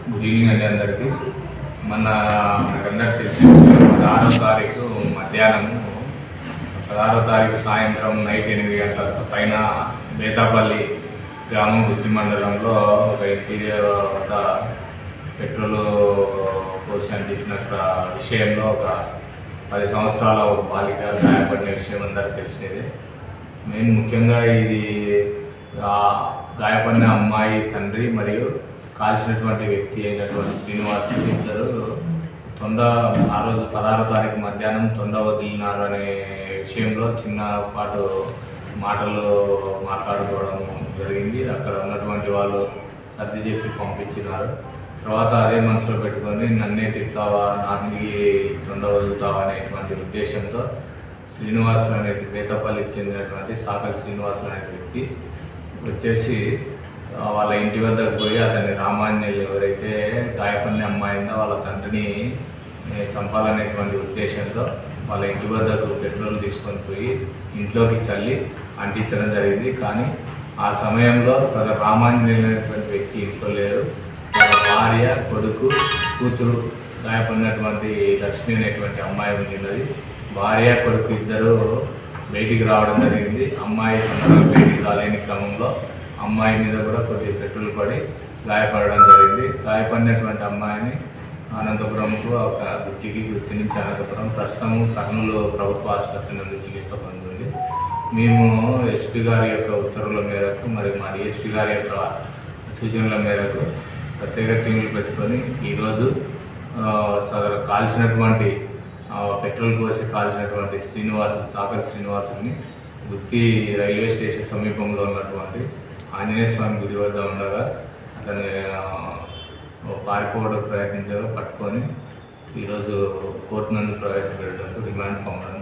Good evening అండి అందరికీ. మనకందరికి తెలిసిన విషయం 16వ తారీఖు మధ్యాహ్నం 16వ తారీఖు సాయంత్రం నైట్ 8 గంటల పైన బేతాపల్లి గ్రామం గుత్తి మండలంలో ఒక ఇంటి వద్ద పెట్రోల్ పోసి అంటించిన విషయంలో ఒక 10 సంవత్సరాల ఒక బాలిక గాయపడిన విషయం అందరికీ తెలిసినది. మెయిన్ ముఖ్యంగా ఇది గాయపడిన అమ్మాయి తండ్రి మరియు కాల్చినటువంటి వ్యక్తి అయినటువంటి శ్రీనివాస్ ఇద్దరు ఆ రోజు 16వ తారీఖు మధ్యాహ్నం తొండ వదిలినారు అనే విషయంలో చిన్నపాటు మాటలు మాట్లాడుకోవడం జరిగింది. అక్కడ ఉన్నటువంటి వాళ్ళు సర్ది చెప్పి పంపించినారు. తర్వాత అదే మనసులో పెట్టుకొని నన్నే తిడతావా, నా మీదికి తొండ వదులుతావా అనేటువంటి ఉద్దేశంతో శ్రీనివాసులు అనే బేతపల్లికి చెందినటువంటి సాకల్ శ్రీనివాసులు అనే వ్యక్తి వచ్చేసి వాళ్ళ ఇంటి వద్దకు పోయి అతన్ని రామాంజనేయులు ఎవరైతే గాయపడిన అమ్మాయిందో వాళ్ళ తండ్రిని చంపాలనేటువంటి ఉద్దేశంతో వాళ్ళ ఇంటి వద్దకు పెట్రోల్ తీసుకొని పోయి ఇంట్లోకి చల్లి అంటించడం జరిగింది. కానీ ఆ సమయంలో రామాంజనేయులు అనేటువంటి వ్యక్తి ఇంట్లో లేరు. వాళ్ళ భార్య, కొడుకు, కూతురు గాయపడినటువంటి లక్ష్మి అనేటువంటి అమ్మాయి ఉంటున్నది. భార్య, కొడుకు ఇద్దరు బయటికి రావడం జరిగింది. అమ్మాయి తొందరగా బయటికి రాలేని క్రమంలో అమ్మాయి మీద కూడా కొద్దిగా పెట్రోల్ పడి గాయపడడం జరిగింది. గాయపడినటువంటి అమ్మాయిని అనంతపురంకు ఒక గుత్తి నుంచి అనంతపురం ప్రస్తుతం కర్నూలు ప్రభుత్వ ఆసుపత్రి నుండి చికిత్స పొందుతుంది. మేము ఎస్పీ గారి యొక్క ఉత్తర్వుల మేరకు మరియు మా డిఎస్పీ గారి యొక్క సూచనల మేరకు ప్రత్యేక టీంలు పెట్టుకొని ఈరోజు కాల్చినటువంటి పెట్రోల్ పోసి కాల్చినటువంటి చాకల్ శ్రీనివాసుని గుత్తి రైల్వే స్టేషన్ సమీపంలో ఉన్నటువంటి ఆంజనేయ స్వామి గుడి వద్ద ఉండగా అతను పారిపోవడానికి ప్రయత్నించగా పట్టుకొని ఈరోజు కోర్టు నందు ప్రవేశపెట్టడానికి రిమాండ్ పంపడం